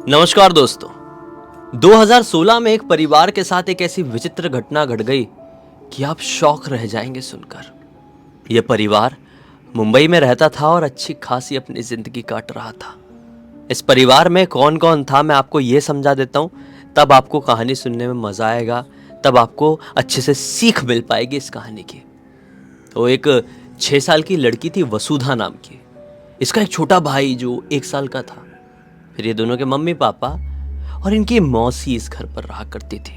नमस्कार दोस्तों। 2016 में एक परिवार के साथ एक ऐसी विचित्र घटना घट गई कि आप शॉक रह जाएंगे सुनकर। यह परिवार मुंबई में रहता था और अच्छी खासी अपनी जिंदगी काट रहा था। इस परिवार में कौन कौन था मैं आपको ये समझा देता हूँ, तब आपको कहानी सुनने में मजा आएगा, तब आपको अच्छे से सीख मिल पाएगी इस कहानी की। तो एक 6 साल की लड़की थी वसुधा नाम की। इसका एक छोटा भाई जो 1 साल का था। फिर ये दोनों के मम्मी पापा और इनकी मौसी इस घर पर रहा करती थी।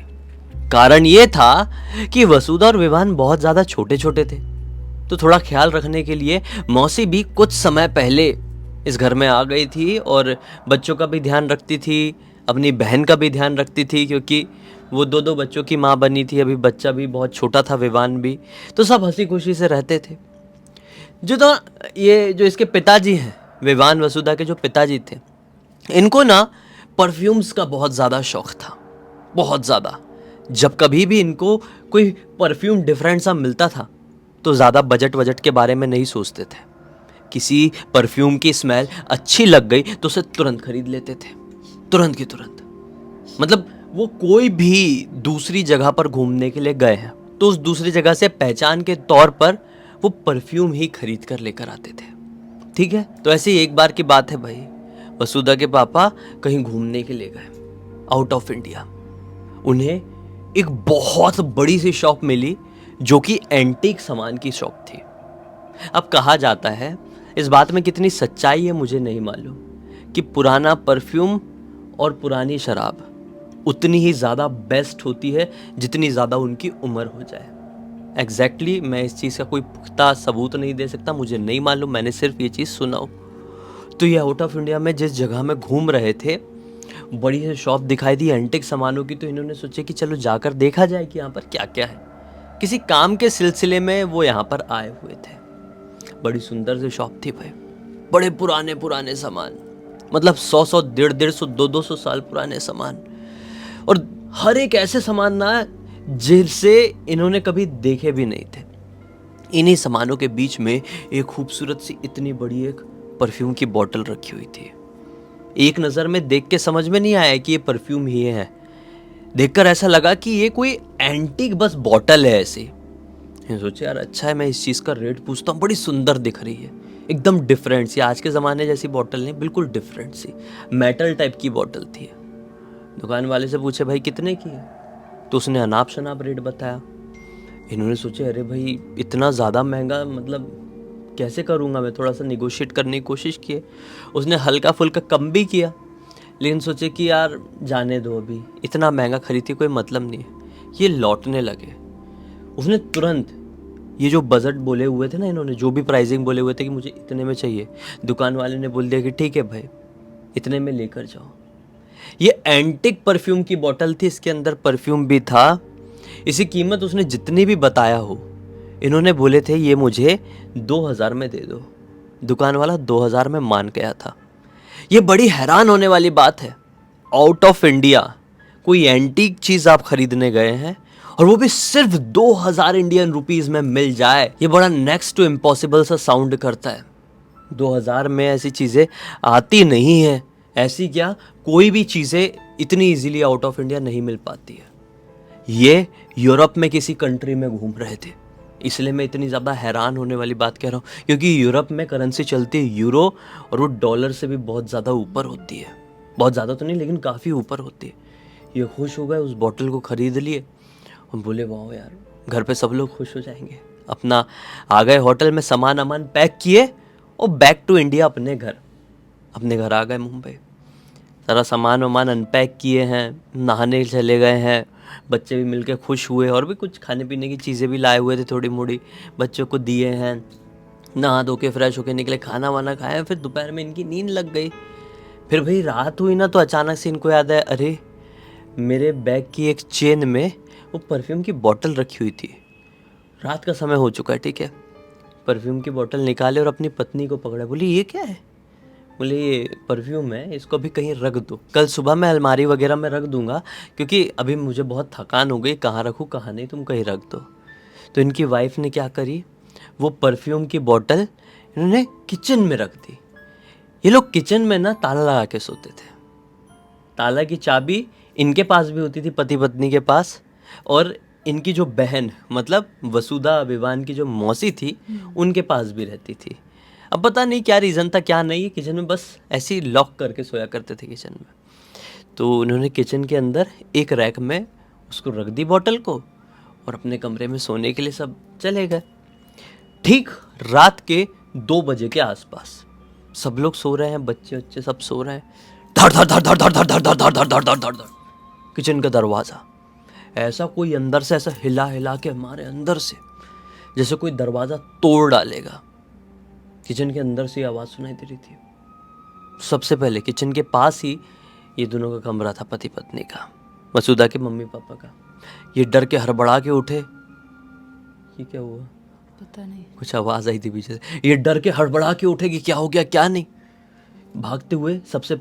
कारण ये था कि वसुधा और विवान बहुत ज्यादा छोटे छोटे थे, तो थोड़ा ख्याल रखने के लिए मौसी भी कुछ समय पहले इस घर में आ गई थी और बच्चों का भी ध्यान रखती थी, अपनी बहन का भी ध्यान रखती थी, क्योंकि वो दो बच्चों की माँ बनी थी। अभी बच्चा भी बहुत छोटा था, विवान भी। तो सब हंसी खुशी से रहते थे। ये जो इसके पिताजी हैं, विवान वसुधा के जो पिताजी थे, इनको ना परफ्यूम्स का बहुत ज़्यादा शौक था, बहुत ज़्यादा। जब कभी भी इनको कोई परफ्यूम डिफरेंट सा मिलता था तो ज़्यादा बजट के बारे में नहीं सोचते थे। किसी परफ्यूम की स्मेल अच्छी लग गई तो उसे तुरंत खरीद लेते थे, तुरंत की तुरंत। मतलब वो कोई भी दूसरी जगह पर घूमने के लिए गए हैं तो उस दूसरी जगह से पहचान के तौर पर वो परफ्यूम ही खरीद कर लेकर आते थे। ठीक है, तो ऐसी एक बार की बात है भाई। वसुधा के पापा कहीं घूमने के लिए गए आउट ऑफ इंडिया। उन्हें एक बहुत बड़ी सी शॉप मिली जो कि एंटीक सामान की शॉप थी। अब कहा जाता है, इस बात में कितनी सच्चाई है मुझे नहीं मालूम, कि पुराना परफ्यूम और पुरानी शराब उतनी ही ज़्यादा बेस्ट होती है जितनी ज़्यादा उनकी उम्र हो जाए। एग्जैक्टली मैं इस चीज़ का कोई पुख्ता सबूत नहीं दे सकता, मुझे नहीं मालूम, मैंने सिर्फ ये चीज़ सुना हो। तो ये आउट ऑफ इंडिया में जिस जगह में घूम रहे थे, बड़ी सी शॉप दिखाई दी एंटिक सामानों की, तो इन्होंने सोचा कि चलो जाकर देखा जाए कि यहाँ पर क्या क्या है। किसी काम के सिलसिले में वो यहाँ पर आए हुए थे। बड़ी सुंदर सी शॉप थी भाई, बड़े पुराने पुराने सामान, मतलब 100 150 200 साल पुराने सामान। और हर एक ऐसे सामान ना जिनसे इन्होंने कभी देखे भी नहीं थे। इन्हीं सामानों के बीच में एक खूबसूरत सी इतनी बड़ी एक परफ्यूम की बोतल रखी हुई थी। एक नज़र में देख के समझ में नहीं आया कि ये परफ्यूम ही है। देखकर ऐसा लगा कि ये कोई एंटीक बस बोतल है ऐसी। सोचे यार अच्छा है, मैं इस चीज़ का रेट पूछता हूँ। बड़ी सुंदर दिख रही है, एकदम डिफरेंट सी, आज के ज़माने जैसी बोतल नहीं, बिल्कुल डिफरेंट सी मेटल टाइप की बोतल थी। दुकान वाले से पूछे भाई कितने की है, तो उसने अनाप शनाप रेट बताया। इन्होंने सोचे अरे भाई इतना ज़्यादा महंगा, मतलब कैसे करूँगा मैं। थोड़ा सा निगोशिएट करने की कोशिश की, उसने हल्का फुल्का कम भी किया, लेकिन सोचे कि यार जाने दो, अभी इतना महंगा खरीदती कोई मतलब नहीं है। ये लौटने लगे। उसने तुरंत ये जो बजट बोले हुए थे ना इन्होंने, जो भी प्राइसिंग बोले हुए थे कि मुझे इतने में चाहिए, दुकान वाले ने बोल दिया कि ठीक है भाई इतने में लेकर जाओ। ये एंटिक परफ्यूम की बोतल थी, इसके अंदर परफ्यूम भी था। इसी कीमत उसने जितनी भी बताया हो, इन्होंने बोले थे ये मुझे 2000 में दे दो। दुकान वाला 2000 में मान गया था। ये बड़ी हैरान होने वाली बात है, आउट ऑफ इंडिया कोई एंटीक चीज़ आप खरीदने गए हैं और वो भी सिर्फ 2000 इंडियन रुपीज़ में मिल जाए। ये बड़ा नेक्स्ट टू इम्पॉसिबल सा साउंड करता है। 2000 में ऐसी चीज़ें आती नहीं है। ऐसी क्या, कोई भी चीज़ें इतनी इजीली आउट ऑफ इंडिया नहीं मिल पाती है। ये यूरोप में किसी कंट्री में घूम रहे थे, इसलिए मैं इतनी ज़्यादा हैरान होने वाली बात कह रहा हूँ, क्योंकि यूरोप में करेंसी चलती है यूरो, और वो डॉलर से भी बहुत ज़्यादा ऊपर होती है। बहुत ज़्यादा तो नहीं, लेकिन काफ़ी ऊपर होती है। ये खुश हो गए, उस बॉटल को ख़रीद लिए और बोले वाह यार, घर पे सब लोग खुश हो जाएंगे। अपना आ गए होटल में, सामान अमान पैक किए और बैक टू इंडिया, अपने घर आ गए मुंबई। सारा सामान वामान अनपैक किए हैं, नहाने चले गए हैं। बच्चे भी मिलके खुश हुए, और भी कुछ खाने पीने की चीज़ें भी लाए हुए थे थोड़ी मोड़ी, बच्चों को दिए हैं। नहा धो के फ्रेश होके निकले, खाना वाना खाया, फिर दोपहर में इनकी नींद लग गई। फिर भाई रात हुई ना, तो अचानक से इनको याद आया अरे मेरे बैग की एक चेन में वो परफ्यूम की बोतल रखी हुई थी। रात का समय हो चुका है, ठीक है। परफ्यूम की बोतल निकाले और अपनी पत्नी को पकड़ा, बोली ये क्या है। बोले ये परफ्यूम है, इसको अभी कहीं रख दो, कल सुबह मैं अलमारी वगैरह में रख दूंगा, क्योंकि अभी मुझे बहुत थकान हो गई, कहाँ रखूँ कहाँ नहीं, तुम कहीं रख दो। तो इनकी वाइफ ने क्या करी, वो परफ्यूम की बोतल इन्होंने किचन में रख दी। ये लोग किचन में ना ताला लगा के सोते थे। ताला की चाबी इनके पास भी होती थी, पति पत्नी के पास, और इनकी जो बहन मतलब वसुधा विवान की जो मौसी थी उनके पास भी रहती थी। अब पता नहीं क्या रीज़न था क्या नहीं, किचन में बस ऐसे ही लॉक करके सोया करते थे किचन में। तो उन्होंने किचन के अंदर एक रैक में उसको रख दी बॉटल को, और अपने कमरे में सोने के लिए सब चले गए। ठीक रात के 2 बजे के आसपास सब लोग सो रहे हैं, बच्चे बच्चे सब सो रहे हैं। धड़ धड़ धड़ धड़ धड़ धड़ धड़ धड़ धड़ धड़ धड़ धड़ धड़ धड़ किचन का दरवाज़ा ऐसा कोई अंदर से ऐसा हिला हिला के हमारे अंदर से जैसे कोई दरवाज़ा तोड़ डालेगा। किचन के अंदर से आवाज़ सुनाई दे रही थी। सबसे पहले किचन के पास ही ये दोनों का कमरा था, पति पत्नी का, वसुधा के मम्मी पापा का। ये डर के हड़बड़ा के उठे। ये क्या हुआ पता नहीं, कुछ आवाज़ आई थी पीछे से। ये डर के हड़बड़ा के उठे कि क्या हो गया क्या नहीं। भागते हुए सबसे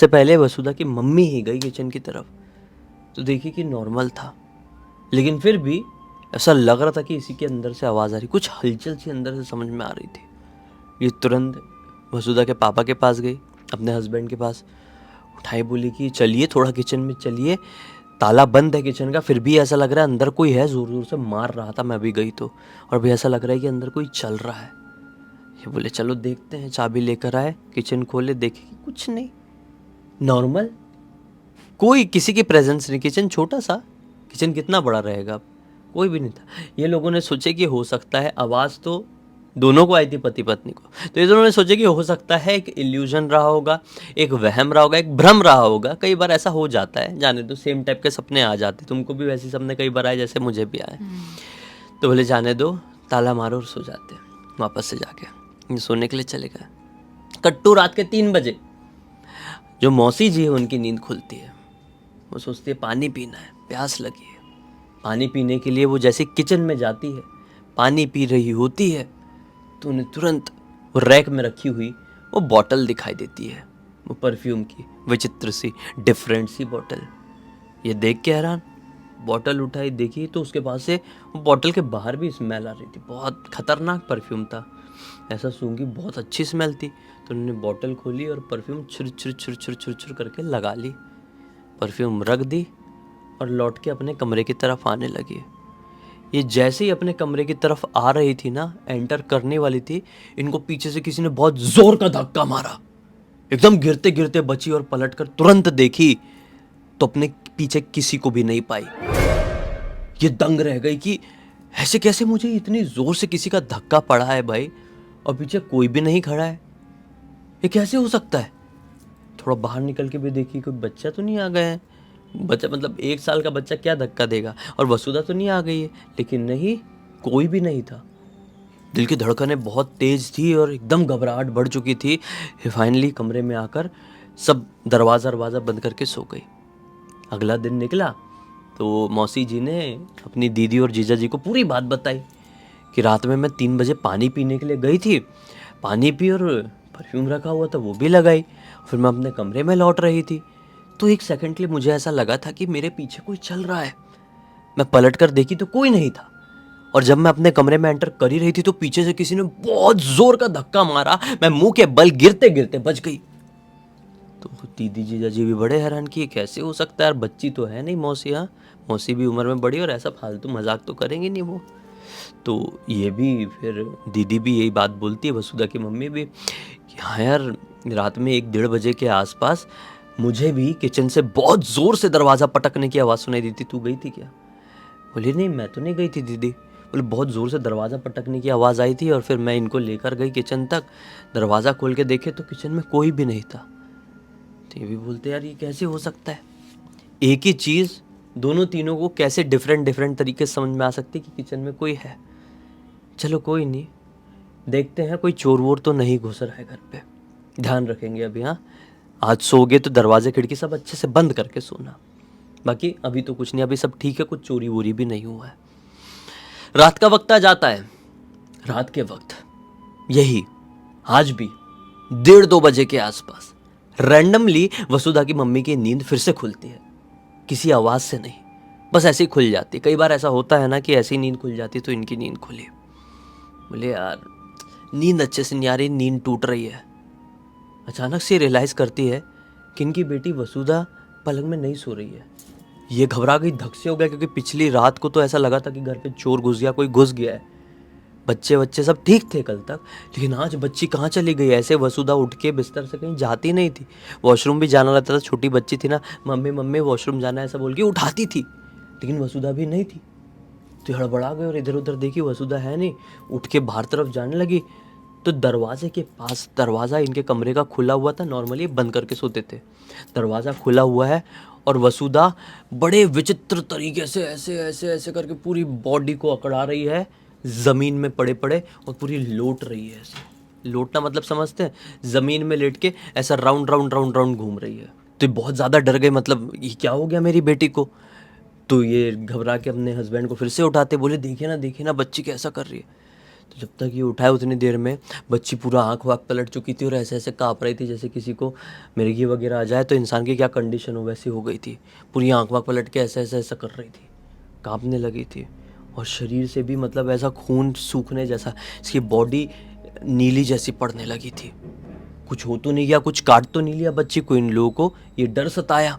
पहले वसुधा की मम्मी ही गई किचन की तरफ। तो देखी कि नॉर्मल था, लेकिन फिर भी ऐसा लग रहा था कि इसी के अंदर से आवाज़ आ रही, कुछ हलचल सी अंदर से समझ में आ रही थी। ये तुरंत वसुधा के पापा के पास गई, अपने हस्बैंड के पास, उठाई, बोली कि चलिए थोड़ा किचन में चलिए, ताला बंद है किचन का, फिर भी ऐसा लग रहा है अंदर कोई है, ज़ोर ज़ोर से मार रहा था, मैं भी गई तो, और भी ऐसा लग रहा है कि अंदर कोई चल रहा है। ये बोले चलो देखते हैं, चाबी लेकर आए, किचन खोले, देखे कि कुछ नहीं, नॉर्मल, कोई किसी की प्रेजेंस नहीं। किचन छोटा सा, किचन कितना बड़ा रहेगा, कोई भी नहीं था। ये लोगों ने सोचे कि हो सकता है, आवाज़ तो दोनों को आई थी, पति पत्नी को, तो ये दोनों ने सोचे कि हो सकता है एक इल्यूजन रहा होगा, एक वहम रहा होगा, एक भ्रम रहा होगा। कई बार ऐसा हो जाता है, जाने दो, सेम टाइप के सपने आ जाते, तुमको भी वैसे सपने कई बार आए जैसे मुझे भी आए। तो बोले जाने दो, ताला मारो और सो जाते हैं। वापस से जाके सोने के लिए चले गए। कट्टू रात के 3 बजे जो मौसी जी है उनकी नींद खुलती है। वो सोचती है पानी पीना है, प्यास लगी है। पानी पीने के लिए वो जैसे किचन में जाती है, पानी पी रही होती है, तो उन्हें तुरंत वो रैक में रखी हुई वो बॉटल दिखाई देती है, वो परफ्यूम की, विचित्र सी, डिफरेंट सी बॉटल। ये देख के हैरान, बॉटल उठाई, देखी तो उसके पास से वो बॉटल के बाहर भी स्मेल आ रही थी। बहुत खतरनाक परफ्यूम था, ऐसा सूंघी, बहुत अच्छी स्मेल थी। तो उन्होंने बॉटल खोली और परफ्यूम छुर छुर छुर छुर छुर छुर करके लगा ली, परफ्यूम रख दी और लौट के अपने कमरे की तरफ आने लगी। ये जैसे ही अपने कमरे की तरफ आ रही थी ना, एंटर करने वाली थी, इनको पीछे से किसी ने बहुत जोर का धक्का मारा। एकदम गिरते गिरते बची और पलटकर तुरंत देखी तो अपने पीछे किसी को भी नहीं पाई। ये दंग रह गई कि ऐसे कैसे मुझे इतनी जोर से किसी का धक्का पड़ा है भाई, और पीछे कोई भी नहीं खड़ा है, ये कैसे हो सकता है। थोड़ा बाहर निकल के भी देखी कोई बच्चा तो नहीं आ गया है, बच्चा मतलब 1 साल का बच्चा क्या धक्का देगा, और वसुधा तो नहीं आ गई है, लेकिन नहीं, कोई भी नहीं था। दिल की धड़कनें बहुत तेज थी और एकदम घबराहट बढ़ चुकी थी। फाइनली कमरे में आकर सब दरवाज़ा बंद करके सो गई। अगला दिन निकला तो मौसी जी ने अपनी दीदी और जीजा जी को पूरी बात बताई कि रात में मैं 3 बजे पानी पीने के लिए गई थी, पानी पी और परफ्यूम रखा हुआ था वो भी लगाई, फिर मैं अपने कमरे में लौट रही थी तो 1 सेकंड के लिए मुझे ऐसा लगा था कि मेरे पीछे कोई चल रहा है। मैं पलट कर देखी तो कोई नहीं था, और जब मैं अपने कमरे में एंटर कर ही रही थी तो पीछे से किसी ने बहुत जोर का धक्का मारा, मैं मुंह के बल गिरते गिरते बच गई। तो दीदी जीजा जी भी बड़े हैरान कि कैसे हो सकता है यार, बच्ची तो है नहीं मौसी, हाँ मौसी भी उम्र में बड़ी और ऐसा फालतू मजाक तो करेंगे नहीं वो। तो ये भी फिर दीदी भी यही बात बोलती है, वसुधा की मम्मी भी, कि हाँ यार रात में 1-1:30 बजे के आसपास मुझे भी किचन से बहुत ज़ोर से दरवाज़ा पटकने की आवाज़ सुनाई दी थी, तू गई थी क्या। बोली नहीं मैं तो नहीं गई थी दीदी। बोले बहुत ज़ोर से दरवाज़ा पटकने की आवाज़ आई थी और फिर मैं इनको लेकर गई किचन तक, दरवाज़ा खोल के देखे तो किचन में कोई भी नहीं था। तो ये भी बोलते यार ये कैसे हो सकता है, एक ही चीज़ दोनों तीनों को कैसे डिफरेंट तरीके से समझ में आ सकती कि किचन में कोई है। चलो कोई नहीं, देखते हैं कोई चोर वोर तो नहीं घुस रहा है घर पे, ध्यान रखेंगे अभी। हाँ आज सोओगे तो दरवाजे खिड़की सब अच्छे से बंद करके सोना, बाकी अभी तो कुछ नहीं, अभी सब ठीक है, कुछ चोरी वोरी भी नहीं हुआ है। रात का वक्त आ जाता है। रात के वक्त यही आज भी 1:30-2 बजे के आसपास रैंडमली वसुधा की मम्मी की नींद फिर से खुलती है, किसी आवाज़ से नहीं, बस ऐसे ही खुल जाती। कई बार ऐसा होता है ना कि ऐसी नींद खुल जाती, तो इनकी नींद खुली। बोले यार नींद अच्छे से नहीं आ रही, नींद टूट रही है। अचानक से रियलाइज़ करती है कि इनकी बेटी वसुधा पलंग में नहीं सो रही है। ये घबरा गई, धक से हो गया, क्योंकि पिछली रात को तो ऐसा लगा था कि घर पे चोर घुस गया, कोई घुस गया है। बच्चे सब ठीक थे कल तक, लेकिन आज बच्ची कहाँ चली गई? ऐसे वसुधा उठ के बिस्तर से कहीं जाती नहीं थी। वॉशरूम भी जाना रहता था, छोटी बच्ची थी ना, मम्मी मम्मी वॉशरूम जाना है ऐसा बोल के उठाती थी, लेकिन वसुधा भी नहीं थी। तो हड़बड़ा गए और इधर उधर देखी, वसुधा है नहीं। उठ के बाहर तरफ जाने लगी तो दरवाजे के पास, दरवाज़ा इनके कमरे का खुला हुआ था, नॉर्मली बंद करके सोते थे, दरवाज़ा खुला हुआ है और वसुधा बड़े विचित्र तरीके से ऐसे ऐसे ऐसे करके पूरी बॉडी को अकड़ा रही है, ज़मीन में पड़े पड़े, और पूरी लोट रही है। ऐसे लोटना मतलब समझते हैं, ज़मीन में लेट के ऐसा राउंड राउंड राउंड राउंड घूम रही है। तो बहुत ज़्यादा डर गए, मतलब ये क्या हो गया मेरी बेटी को। तो ये घबरा के अपने हस्बैंड को फिर से उठाते, बोले देखिए ना बच्ची कैसा कर रही है। तो जब तक ये उठाए उतनी देर में बच्ची पूरा आँख वाँख पलट चुकी थी और ऐसे ऐसे काँप रही थी, जैसे किसी को मिर्गी वगैरह आ जाए तो इंसान की क्या कंडीशन हो, वैसी हो गई थी। पूरी आँख वाँख पलट के ऐसे ऐसे ऐसा कर रही थी, काँपने लगी थी, और शरीर से भी मतलब ऐसा खून सूखने जैसा, इसकी बॉडी नीली जैसी पड़ने लगी थी। कुछ हो तो नहीं गया, कुछ काट तो नहीं लिया बच्ची को, इन लोगों को ये डर सताया।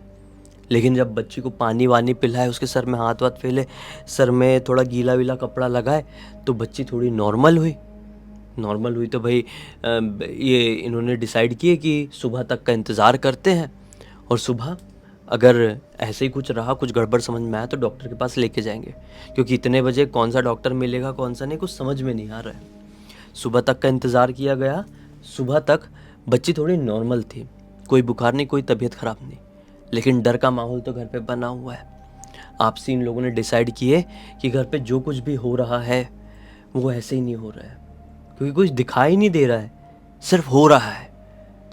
लेकिन जब बच्ची को पानी वानी पिलाए, उसके सर में हाथ वाथ फेले, सर में थोड़ा गीला वीला कपड़ा लगाए, तो बच्ची थोड़ी नॉर्मल हुई। तो भाई ये इन्होंने डिसाइड किए कि सुबह तक का इंतज़ार करते हैं, और सुबह अगर ऐसे ही कुछ रहा, कुछ गड़बड़ समझ में आया तो डॉक्टर के पास लेके जाएंगे, क्योंकि इतने बजे कौन सा डॉक्टर मिलेगा कौन सा नहीं, कुछ समझ में नहीं आ रहा है। सुबह तक का इंतज़ार किया गया। सुबह तक बच्ची थोड़ी नॉर्मल थी, कोई बुखार नहीं, कोई तबीयत ख़राब नहीं, लेकिन डर का माहौल तो घर पे बना हुआ है। आपसी इन लोगों ने डिसाइड किए कि घर पे जो कुछ भी हो रहा है वो ऐसे ही नहीं हो रहा है, क्योंकि कुछ दिखाई नहीं दे रहा है, सिर्फ हो रहा है।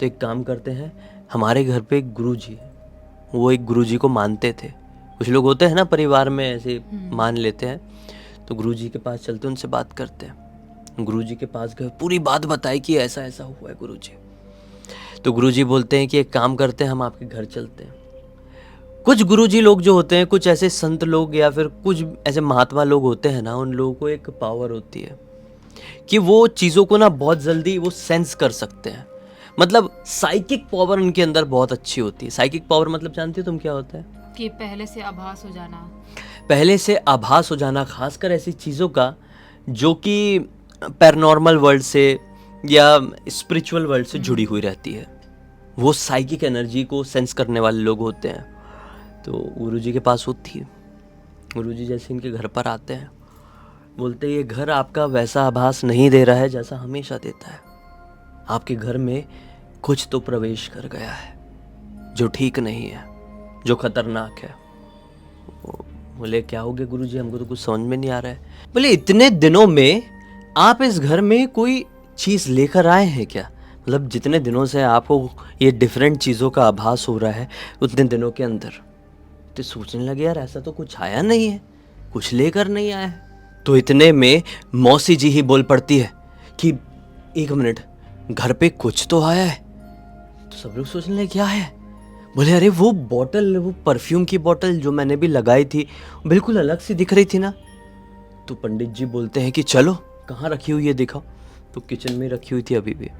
तो एक काम करते हैं, हमारे घर पे एक गुरुजी है, वो एक गुरुजी को मानते थे। कुछ लोग होते हैं ना परिवार में ऐसे मान लेते हैं, तो गुरुजी के पास चलते, उनसे बात करते हैं। गुरुजी के पास गए, पूरी बात बताई कि ऐसा ऐसा हुआ है गुरुजी। तो गुरुजी बोलते हैं कि एक काम करते हैं, हम आपके घर चलते हैं। कुछ गुरुजी लोग जो होते हैं, कुछ ऐसे संत लोग या फिर कुछ ऐसे महात्मा लोग होते हैं ना, उन लोगों को एक पावर होती है कि वो चीज़ों को ना बहुत जल्दी वो सेंस कर सकते हैं। मतलब साइकिक पावर उनके अंदर बहुत अच्छी होती है। साइकिक पावर मतलब जानती हो तुम क्या होता है? कि पहले से आभास हो जाना। पहले से आभास हो जाना, खासकर ऐसी चीज़ों का जो कि पैरानॉर्मल वर्ल्ड से या स्पिरिचुअल वर्ल्ड से जुड़ी हुई रहती है, वो साइकिक एनर्जी को सेंस करने वाले लोग होते हैं। तो गुरुजी के पास होती है। गुरुजी जैसे इनके घर पर आते हैं, बोलते ये घर आपका वैसा आभास नहीं दे रहा है जैसा हमेशा देता है। आपके घर में कुछ तो प्रवेश कर गया है जो ठीक नहीं है, जो खतरनाक है। बोले क्या हो गया गुरुजी, हमको तो कुछ समझ में नहीं आ रहा है। बोले इतने दिनों में आप इस घर में कोई चीज़ लेकर आए हैं क्या? मतलब जितने दिनों से आपको ये डिफरेंट चीज़ों का आभास हो रहा है, उतने दिनों के अंदर तो सोचने लगे यार ऐसा तो कुछ आया नहीं है, कुछ लेकर नहीं आया है। तो इतने में मौसी जी ही बोल पड़ती है कि एक मिनट, घर पे कुछ तो आया है। तो सब लोग सोचने लगे क्या है? बोले अरे वो बॉटल, वो परफ्यूम की बॉटल जो मैंने भी लगाई थी, बिल्कुल अलग सी दिख रही थी ना। तो पंडित जी बोलते हैं कि चलो कहाँ रखी हुई है दिखाओ। तो किचन में रखी हुई थी अभी भी।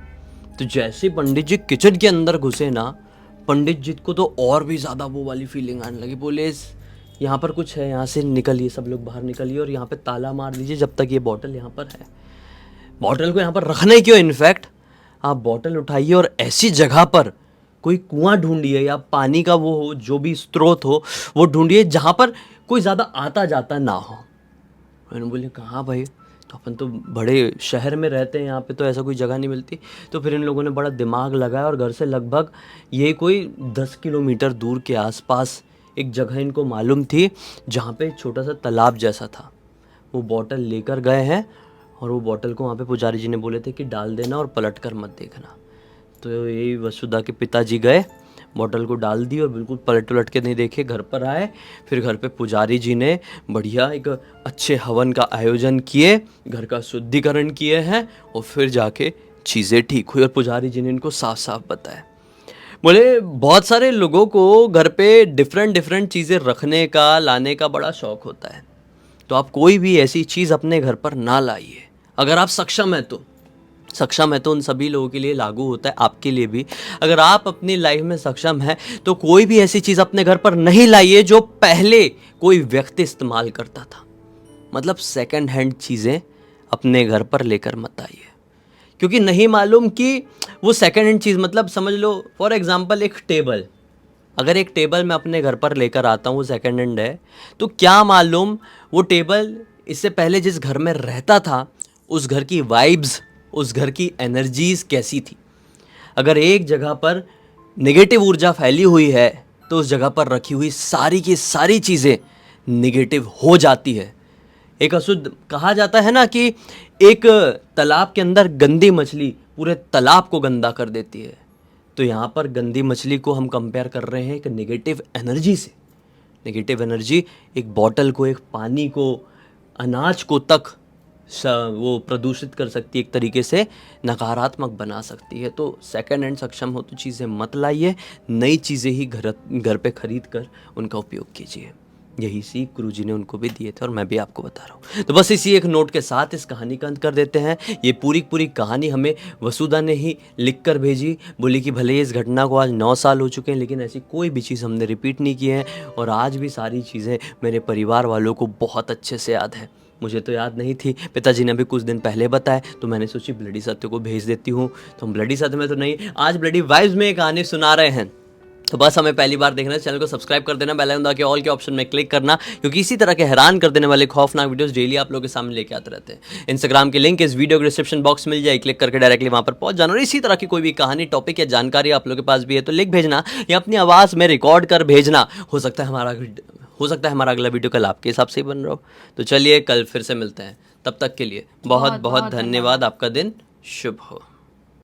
तो जैसे पंडित जी किचन के अंदर घुसे ना, पंडित जी को तो और भी ज़्यादा वो वाली फीलिंग आने लगी। बोले यहाँ पर कुछ है, यहाँ से निकलिए, सब लोग बाहर निकलिए और यहाँ पे ताला मार दीजिए जब तक ये बॉटल यहाँ पर है। बॉटल को यहाँ पर रखना ही क्यों, इनफैक्ट आप बॉटल उठाइए और ऐसी जगह पर कोई कुआं ढूंढिए या पानी का वो हो, जो भी स्रोत हो वो ढूंढिए जहाँ पर कोई ज़्यादा आता जाता ना हो। मैंने बोले कहाँ भाई, तो अपन तो बड़े शहर में रहते हैं, यहाँ पे तो ऐसा कोई जगह नहीं मिलती। तो फिर इन लोगों ने बड़ा दिमाग लगाया और घर से लगभग ये कोई 10 किलोमीटर दूर के आसपास एक जगह इनको मालूम थी जहाँ पे छोटा सा तालाब जैसा था। वो बॉटल लेकर गए हैं और वो बॉटल को वहाँ पे पुजारी जी ने बोले थे कि डाल देना और पलट कर मत देखना। तो यही वसुधा के पिताजी गए, बॉटल को डाल दी और बिल्कुल पलट उलट के नहीं देखे, घर पर आए। फिर घर पे पुजारी जी ने बढ़िया एक अच्छे हवन का आयोजन किए, घर का शुद्धिकरण किए हैं और फिर जाके चीज़ें ठीक हुई। और पुजारी जी ने इनको साफ साफ बताया। बोले बहुत सारे लोगों को घर पे डिफरेंट चीज़ें रखने का, लाने का बड़ा शौक होता है। तो आप कोई भी ऐसी चीज़ अपने घर पर ना लाइए, अगर आप सक्षम हैं तो। सक्षम है तो उन सभी लोगों के लिए लागू होता है, आपके लिए भी। अगर आप अपनी लाइफ में सक्षम हैं तो कोई भी ऐसी चीज़ अपने घर पर नहीं लाइए जो पहले कोई व्यक्ति इस्तेमाल करता था। मतलब सेकंड हैंड चीज़ें अपने घर पर लेकर मत आइए, क्योंकि नहीं मालूम कि वो सेकंड हैंड चीज़, मतलब समझ लो फॉर एग्जांपल एक टेबल, अगर एक टेबल मैं अपने घर पर लेकर आता हूँ वो सेकंड हैंड है, तो क्या मालूम वो टेबल इससे पहले जिस घर में रहता था उस घर की वाइब्स, उस घर की एनर्जीज कैसी थी। अगर एक जगह पर नेगेटिव ऊर्जा फैली हुई है तो उस जगह पर रखी हुई सारी की सारी चीज़ें नेगेटिव हो जाती है। एक अशुद्ध कहा जाता है ना कि एक तालाब के अंदर गंदी मछली पूरे तालाब को गंदा कर देती है, तो यहाँ पर गंदी मछली को हम कंपेयर कर रहे हैं एक नेगेटिव एनर्जी से। नेगेटिव एनर्जी एक बॉटल को, एक पानी को, अनाज को तक वो प्रदूषित कर सकती है, एक तरीके से नकारात्मक बना सकती है। तो सेकंड हैंड सक्षम हो तो चीज़ें मत लाइए, नई चीज़ें ही घर पे खरीद कर उनका उपयोग कीजिए। यही सीख गुरु जी ने उनको भी दिए थे और मैं भी आपको बता रहा हूँ। तो बस इसी एक नोट के साथ इस कहानी का अंत कर देते हैं। ये पूरी कहानी हमें वसुधा ने ही लिख कर भेजी, बोली कि भले ही इस घटना को आज 9 साल हो चुके हैं लेकिन ऐसी कोई भी चीज़ हमने रिपीट नहीं की है और आज भी सारी चीज़ें मेरे परिवार वालों को बहुत अच्छे से याद है। मुझे तो याद नहीं थी, पिताजी ने भी कुछ दिन पहले बताया, तो मैंने सोची ब्लडी सत्य को भेज देती हूँ। तो हम ब्लडी सत्य में तो नहीं, आज ब्लडी वाइब्स में एक कहानी सुना रहे हैं। तो बस हमें पहली बार देखना है, चैनल को सब्सक्राइब कर देना, बेल आइकन दबा के ऑल के ऑप्शन में क्लिक करना, क्योंकि इसी तरह के हैरान कर देने वाले खौफनाक वीडियोस डेली आप लोगों के सामने लेके आते रहते हैं। इंस्टाग्राम की लिंक इस वीडियो के डिस्क्रिप्शन बॉक्स में मिल जाए, क्लिक करके डायरेक्टली वहां पर पहुंच जाना। और इसी तरह की कोई भी कहानी, टॉपिक या जानकारी आप लोगों के पास भी है तो लिख भेजना या अपनी आवाज़ में रिकॉर्ड कर भेजना। हो सकता है हमारा अगला वीडियो कल आपके हिसाब से ही बन रहा हो। तो चलिए कल फिर से मिलते हैं, तब तक के लिए बहुत बहुत धन्यवाद। आपका दिन शुभ हो।